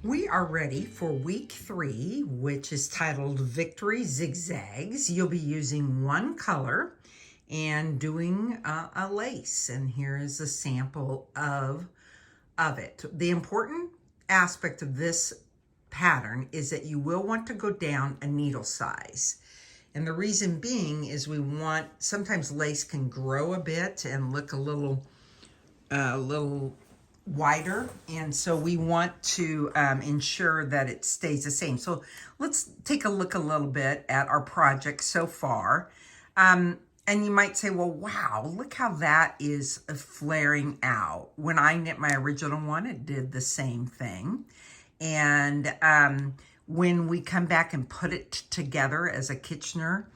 We are ready for week 3, which is titled Victory Zigzags. You'll be using one color and doing a lace. And here is a sample of it. The important aspect of this pattern is that you will want to go down a needle size. And the reason being is sometimes lace can grow a bit and look a little wider, and so we want to ensure that it stays the same. So let's take a look a little bit at our project so far. And you might say, well, wow, look how that is flaring out. When I knit my original one, it did the same thing. And when we come back and put it together as a Kitchener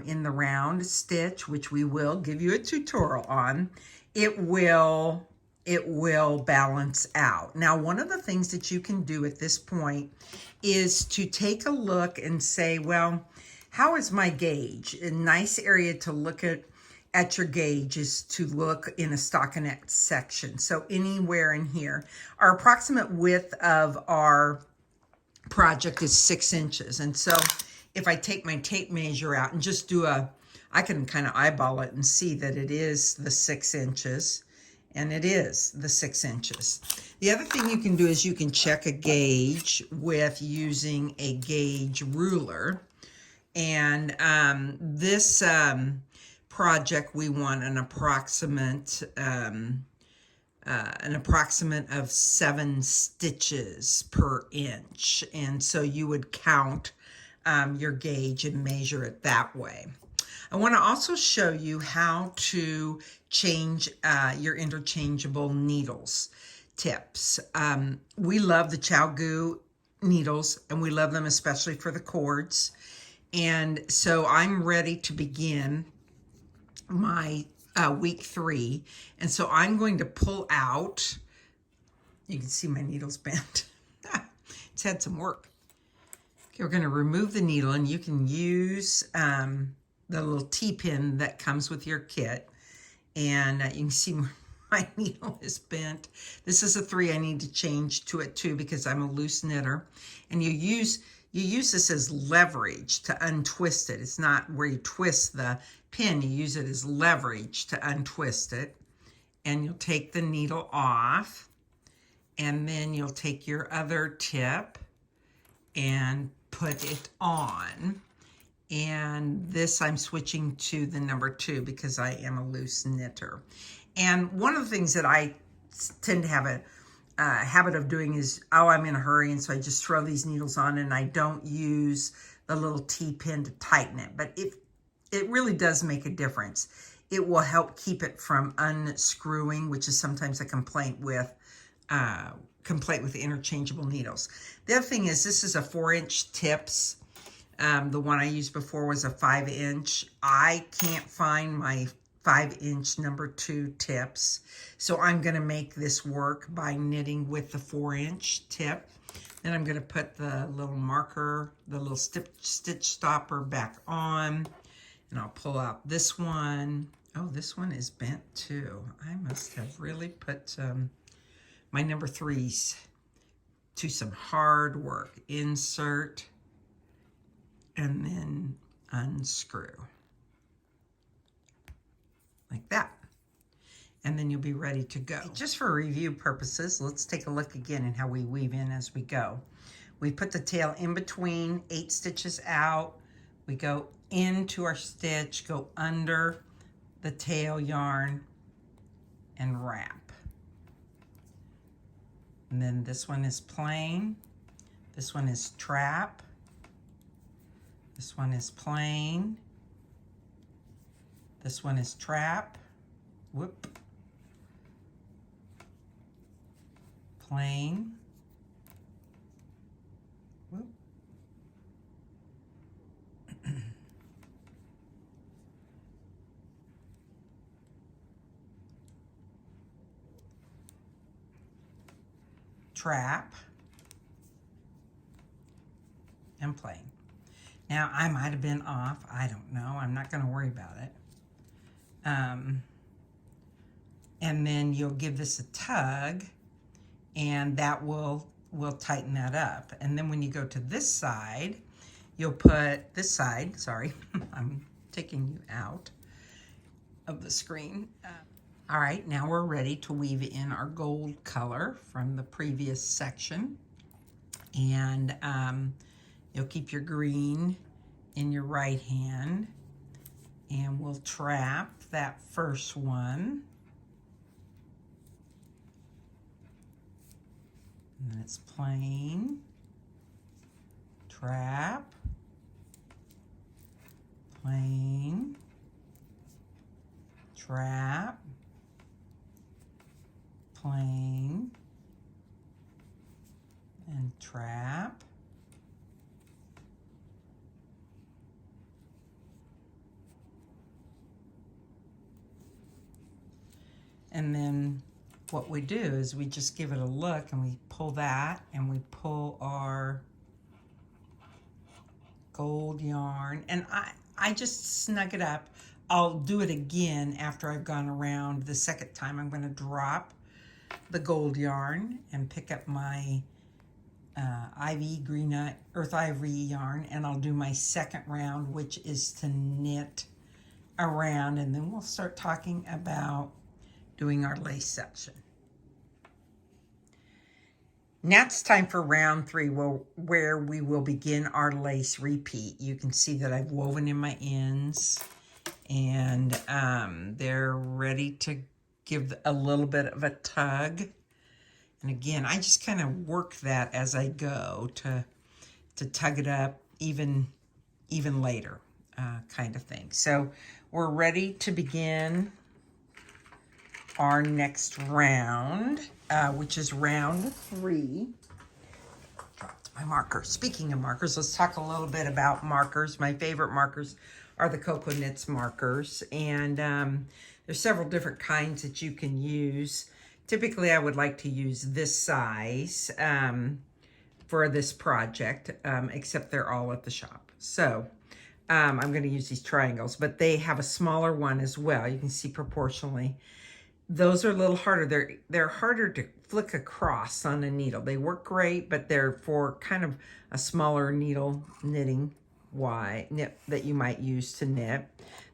in the round stitch, which we will give you a tutorial on, it will balance out. Now, one of the things that you can do at this point is to take a look and say, well, how is my gauge? A nice area to look at your gauge is to look in a stockinette section. So anywhere in here, our approximate width of our project is 6 inches. And so if I take my tape measure out and just I can kind of eyeball it and see that it is the 6 inches. And it is the 6 inches. The other thing you can do is you can check a gauge with using a gauge ruler. And this project, we want an approximate of 7 stitches per inch. And so you would count your gauge and measure it that way. I want to also show you how to change your interchangeable needles tips. We love the CHOW needles, and we love them especially for the cords. And so I'm ready to begin my week 3. And so I'm going to pull out, you can see my needles bent. It's had some work. Okay, we're going to remove the needle, and you can use the little T-pin that comes with your kit. And you can see my needle is bent. This is a 3. I need to change to a 2 because I'm a loose knitter. And you use this as leverage to untwist it. It's not where you twist the pin. You use it as leverage to untwist it. And you'll take the needle off. And then you'll take your other tip and put it on. And this I'm switching to the number 2 because I am a loose knitter. And one of the things that I tend to have a habit of doing is, I'm in a hurry, and so I just throw these needles on and I don't use the little T-pin to tighten it. But it really does make a difference. It will help keep it from unscrewing, which is sometimes a complaint with interchangeable needles. The other thing is, this is a 4-inch tips. The one I used before was a 5-inch. I can't find my 5-inch number 2 tips. So I'm going to make this work by knitting with the 4-inch tip. Then I'm going to put the little marker, the little stitch stopper back on. And I'll pull out this one. Oh, this one is bent too. I must have really put my number 3s to some hard work. Insert. And then unscrew like that, and then you'll be ready to go. Just for review purposes, let's take a look again at how we weave in as we go. We put the tail in between, 8 stitches out. We go into our stitch, go under the tail yarn, and wrap. And then this one is plain, this one is trap. This one is plain. This one is trap. Whoop. Plain. Whoop. Trap. And plain. Now, I might have been off. I don't know. I'm not going to worry about it. And then you'll give this a tug, and that will we'll tighten that up. And then when you go to this side, you'll put this side, sorry, I'm taking you out of the screen. All right, now we're ready to weave in our gold color from the previous section. And you'll keep your green in your right hand, and we'll trap that first one. And then it's plain, trap, plain, trap, plain, and trap. And then what we do is we just give it a look, and we pull that, and we pull our gold yarn, and I just snug it up. I'll do it again after I've gone around. The second time I'm going to drop the gold yarn and pick up my Earth Ivory yarn, and I'll do my second round, which is to knit around, and then we'll start talking about doing our lace section. Now it's time for round 3, where we will begin our lace repeat. You can see that I've woven in my ends, and they're ready to give a little bit of a tug. And again, I just kind of work that as I go to tug it up even later, kind of thing. So we're ready to begin our next round, which is round 3. Dropped my marker. Speaking of markers, let's talk a little bit about markers. My favorite markers are the Cocoa Knits markers, and there's several different kinds that you can use. Typically, I would like to use this size for this project, except they're all at the shop. So I'm going to use these triangles, but they have a smaller one as well. You can see proportionally. Those are a little harder. They're harder to flick across on a needle. They work great, but they're for kind of a smaller needle knitting knit that you might use to knit.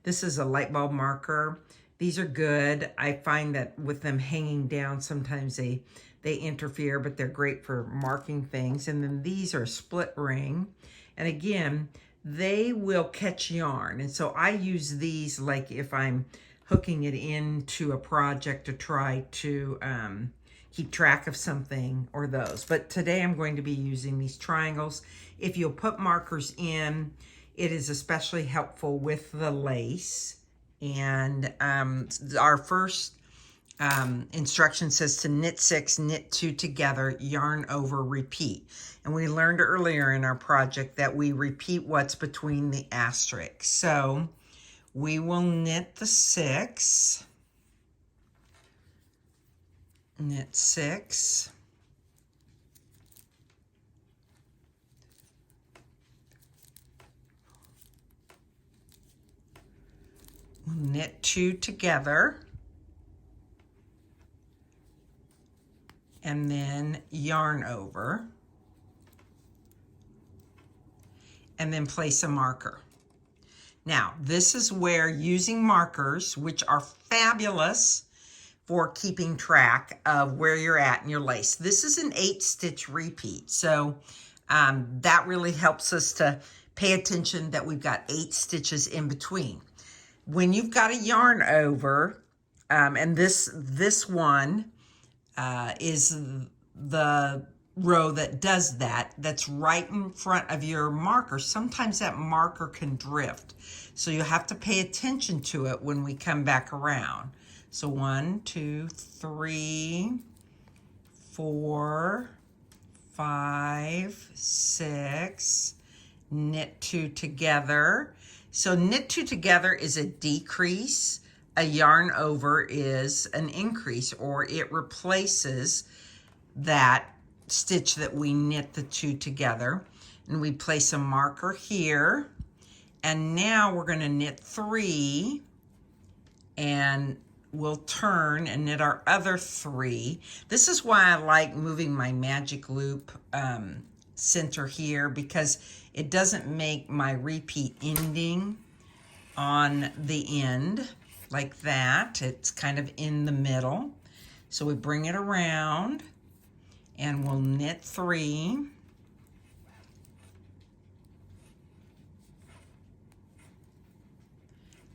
This is a light bulb marker. These are good. I find that with them hanging down, sometimes they interfere, but they're great for marking things. And then these are a split ring. And again, they will catch yarn. And so I use these like if I'm hooking it into a project to try to keep track of something, or those. But today I'm going to be using these triangles. If you'll put markers in, it is especially helpful with the lace. And our first instruction says to knit 6, knit 2 together, yarn over, repeat. And we learned earlier in our project that we repeat what's between the asterisks. So we will knit the 6, knit 6, we'll knit 2 together, and then yarn over, and then place a marker. Now, this is where using markers, which are fabulous for keeping track of where you're at in your lace. This is an 8-stitch repeat, so that really helps us to pay attention that we've got 8 stitches in between. When you've got a yarn over, and this one is the row that does that, that's right in front of your marker. Sometimes that marker can drift, so you have to pay attention to it when we come back around. So 1, 2, 3, 4, 5, 6, knit 2 together. So knit 2 together is a decrease. A yarn over is an increase, or it replaces that stitch that we knit the 2 together. And we place a marker here. And now we're going to knit 3, and we'll turn and knit our other 3. This is why I like moving my magic loop center here, because it doesn't make my repeat ending on the end like that. It's kind of in the middle. So we bring it around and we'll knit 3.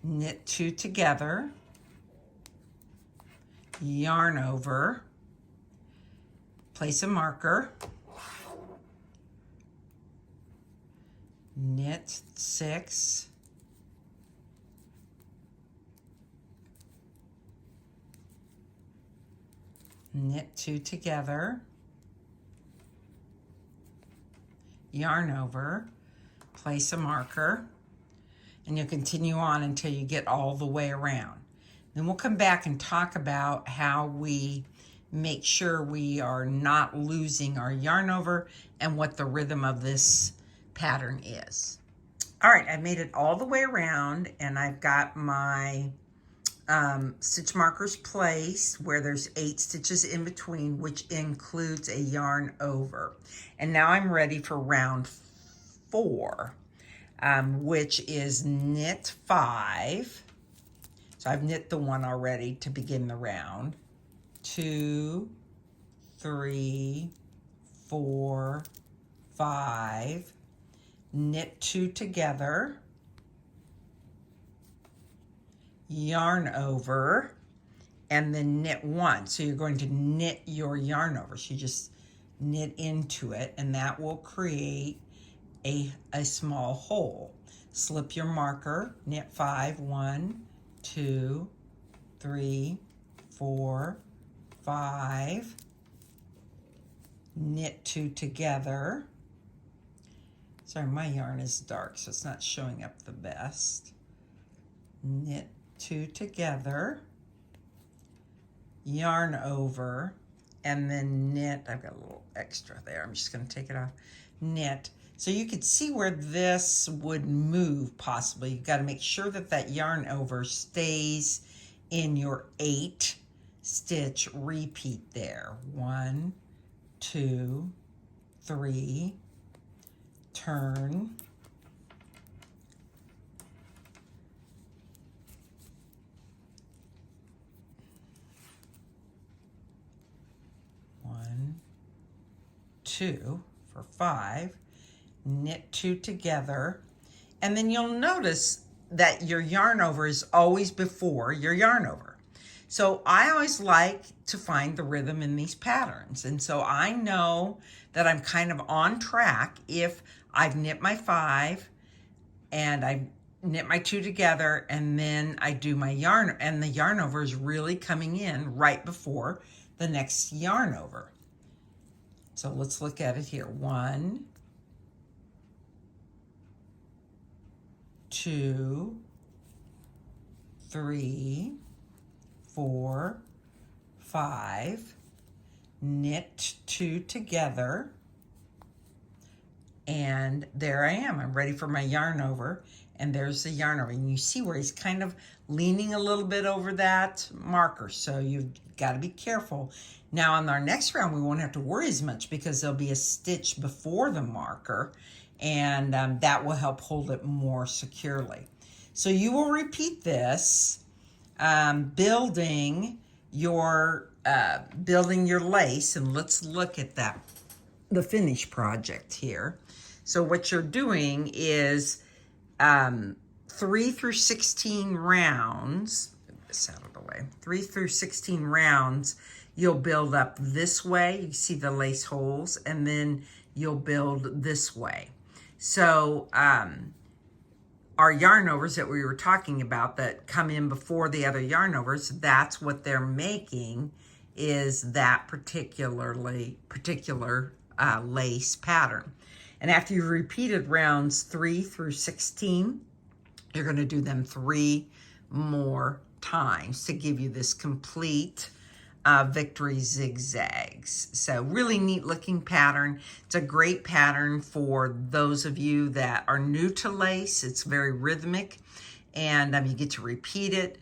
Knit 2 together, yarn over, place a marker, knit 6, knit 2 together, yarn over, place a marker, and you'll continue on until you get all the way around. Then we'll come back and talk about how we make sure we are not losing our yarn over and what the rhythm of this pattern is. All right, I made it all the way around, and I've got my stitch markers placed where there's 8 stitches in between, which includes a yarn over. And now I'm ready for round 4. Which is knit 5. So I've knit the 1 already to begin the round. 2, 3, 4, 5. Knit 2 together. Yarn over. And then knit 1. So you're going to knit your yarn over. So you just knit into it, and that will create a small hole. Slip your marker, knit 5, 1, 2, 3, 4, 5, knit 2 together. Sorry, my yarn is dark, so it's not showing up the best. Knit 2 together, yarn over, and then knit. I've got a little extra there. I'm just going to take it off. Knit. So you could see where this would move possibly. You've got to make sure that that yarn over stays in your 8 stitch repeat there. 1, 2, 3, turn, one, 2 for 5. Knit 2 together, and then you'll notice that your yarn over is always before your yarn over. So I always like to find the rhythm in these patterns, and so I know that I'm kind of on track if I've knit my 5 and I knit my 2 together, and then I do my yarn, and the yarn over is really coming in right before the next yarn over. So let's look at it here. 1, 2, 3, 4, 5, knit 2 together, and there I am. I'm ready for my yarn over, and there's the yarn over. And you see where he's kind of leaning a little bit over that marker, so you've got to be careful. Now on our next round, we won't have to worry as much because there'll be a stitch before the marker, and that will help hold it more securely. So you will repeat this, building your lace, and let's look at that, the finished project here. So what you're doing is 3 through 16 rounds, get this out of the way, 3 through 16 rounds, you'll build up this way, you see the lace holes, and then you'll build this way. So our yarn overs that we were talking about that come in before the other yarn overs, that's what they're making, is that particular lace pattern. And after you've repeated rounds 3 through 16, you're going to do them 3 more times to give you this complete Victory Zigzags. So really neat looking pattern. It's a great pattern for those of you that are new to lace. It's very rhythmic, and you get to repeat it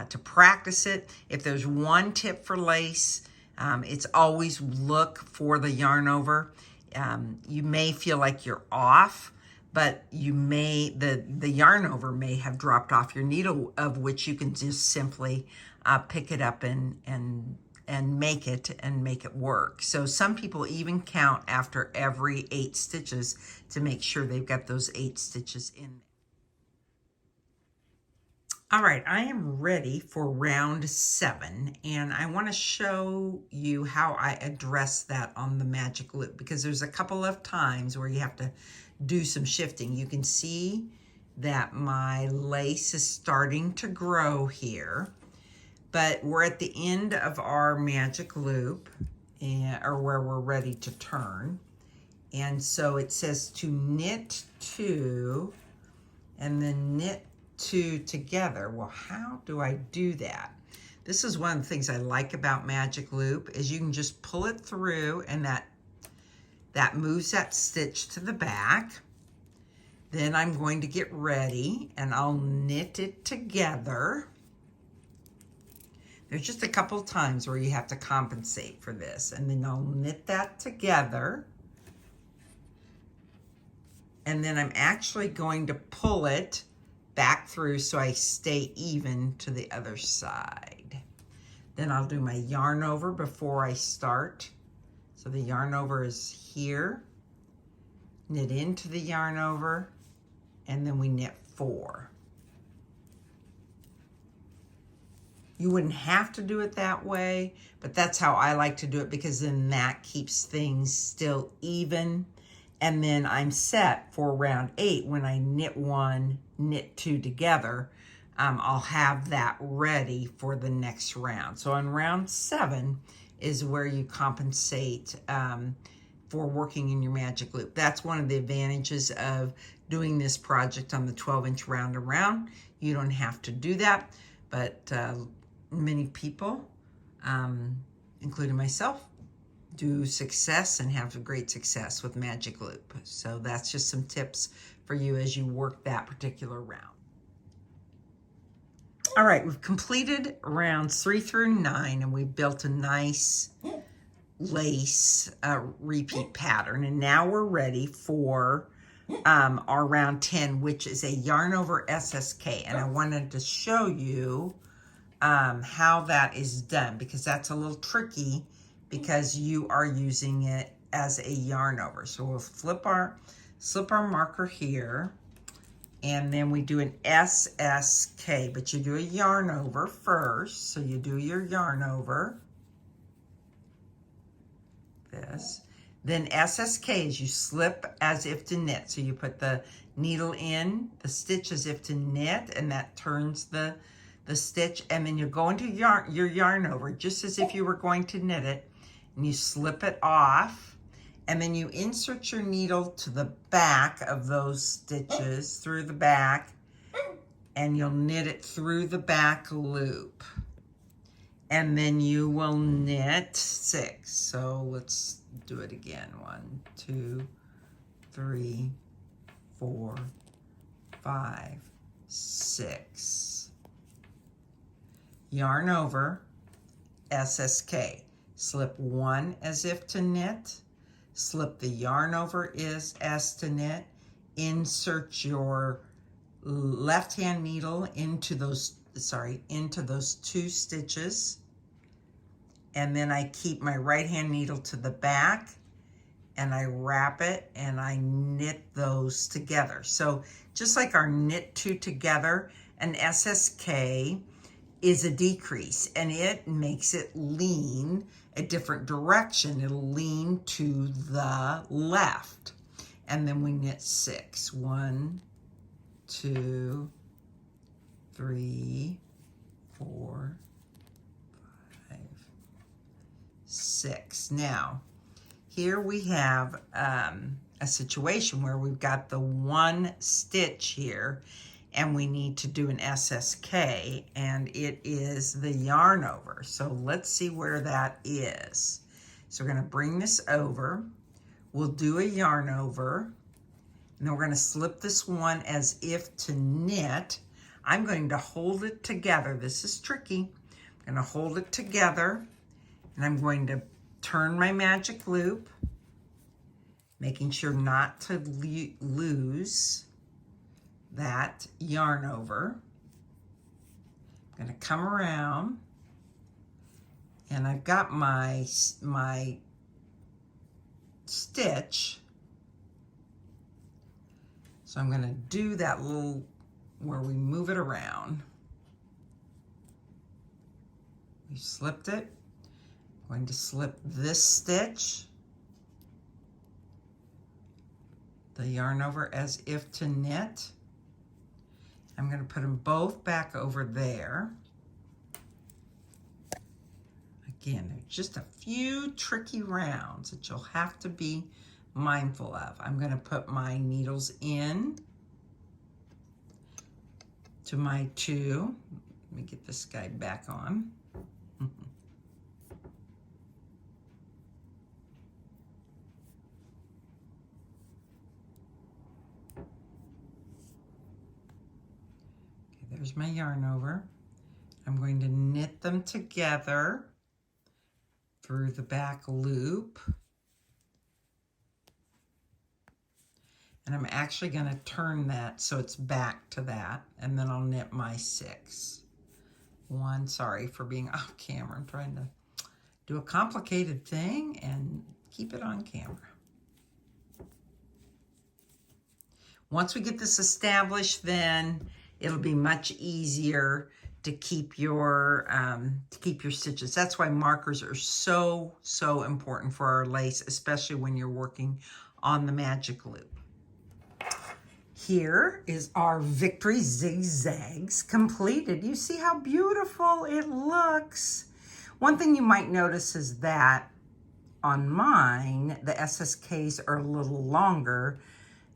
to practice it. If there's one tip for lace, it's always look for the yarn over. You may feel like you're off, but you may, the yarn over may have dropped off your needle, of which you can just simply pick it up and make it work. So some people even count after every 8 stitches to make sure they've got those 8 stitches in. All right, I am ready for round 7, and I want to show you how I address that on the magic loop, because there's a couple of times where you have to do some shifting. You can see that my lace is starting to grow here, but we're at the end of our magic loop, or where we're ready to turn. And so it says to knit 2 and then knit 2 together. Well, how do I do that? This is one of the things I like about magic loop, is you can just pull it through, and that moves that stitch to the back. Then I'm going to get ready and I'll knit it together. There's just a couple times where you have to compensate for this, and then I'll knit that together. And then I'm actually going to pull it back through so I stay even to the other side. Then I'll do my yarn over before I start. So the yarn over is here, knit into the yarn over, and then we knit 4. You wouldn't have to do it that way, but that's how I like to do it, because then that keeps things still even. And then I'm set for round 8. When I knit 1, knit 2 together, I'll have that ready for the next round. So in round 7 is where you compensate for working in your magic loop. That's one of the advantages of doing this project on the 12-inch round around. You don't have to do that, but many people, including myself, do success and have great success with magic loop. So that's just some tips for you as you work that particular round. All right, we've completed rounds 3 through 9, and we've built a nice lace repeat pattern. And now we're ready for our round 10, which is a yarn over SSK. And I wanted to show you how that is done, because that's a little tricky, because you are using it as a yarn over. So we'll slip our marker here, and then we do an SSK, but you do a yarn over first. So you do your yarn over, this. Then SSK is you slip as if to knit. So you put the needle in, the stitch as if to knit, and that turns the stitch, and then you go into your yarn over just as if you were going to knit it, and you slip it off, and then you insert your needle to the back of those stitches, through the back, and you'll knit it through the back loop, and then you will knit 6. So let's do it again. 1, 2, 3, 4, 5, 6. Yarn over, SSK. Slip 1 as if to knit, slip the yarn over as to knit, insert your left hand needle into those 2 stitches, and then I keep my right hand needle to the back, and I wrap it and I knit those together. So just like our knit 2 together, an SSK is a decrease, and it makes it lean a different direction. It'll lean to the left. And then we knit 6. 1, 2, 3, 4, 5, 6. Now, here we have a situation where we've got the 1 stitch here, and we need to do an SSK, and it is the yarn over. So let's see where that is. So we're going to bring this over. We'll do a yarn over, and then we're going to slip this 1 as if to knit. I'm going to hold it together. This is tricky. I'm going to hold it together, and I'm going to turn my magic loop, making sure not to lose that yarn over. I'm going to come around, and I've got my stitch. So I'm going to do that little where we move it around. We slipped it. I'm going to slip this stitch, the yarn over as if to knit. I'm going to put them both back over there. Again, there's just a few tricky rounds that you'll have to be mindful of. I'm going to put my needles in to my 2. Let me get this guy back on. Okay, there's my yarn over. I'm going to knit them together through the back loop. And I'm actually going to turn that so it's back to that, and then I'll knit my 6. Sorry for being off camera. I'm trying to do a complicated thing and keep it on camera. Once we get this established, then it'll be much easier to keep your stitches. That's why markers are so important for our lace, especially when you're working on the magic loop. Here is our Victory Zigzags completed. You see how beautiful it looks. One thing you might notice is that on mine, the SSKs are a little longer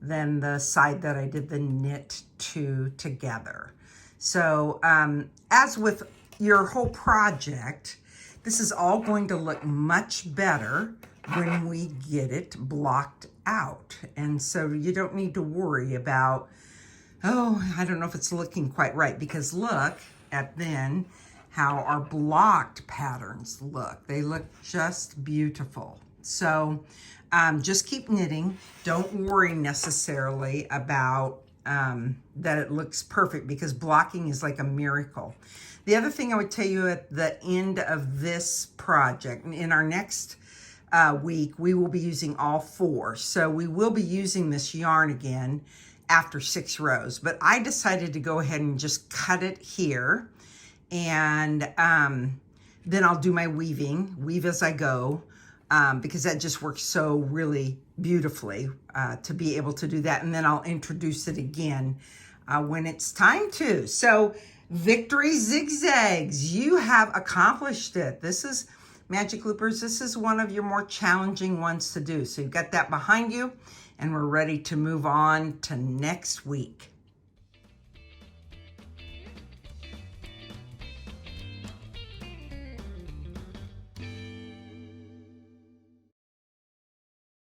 than the side that I did the knit 2 together. So as with your whole project, this is all going to look much better when we get it blocked out. And so you don't need to worry about, oh, I don't know if it's looking quite right, because look at then how our blocked patterns look. They look just beautiful. So just keep knitting. Don't worry necessarily about that it looks perfect, because blocking is like a miracle. The other thing I would tell you at the end of this project, in our next week, we will be using all 4. So we will be using this yarn again after 6 rows, but I decided to go ahead and just cut it here, and then I'll do my weave as I go, because that just works so really beautifully to be able to do that. And then I'll introduce it again when it's time to. So VictoryZigZags, you have accomplished it. This is Magic Loopers, this is one of your more challenging ones to do. So you've got that behind you, and we're ready to move on to next week.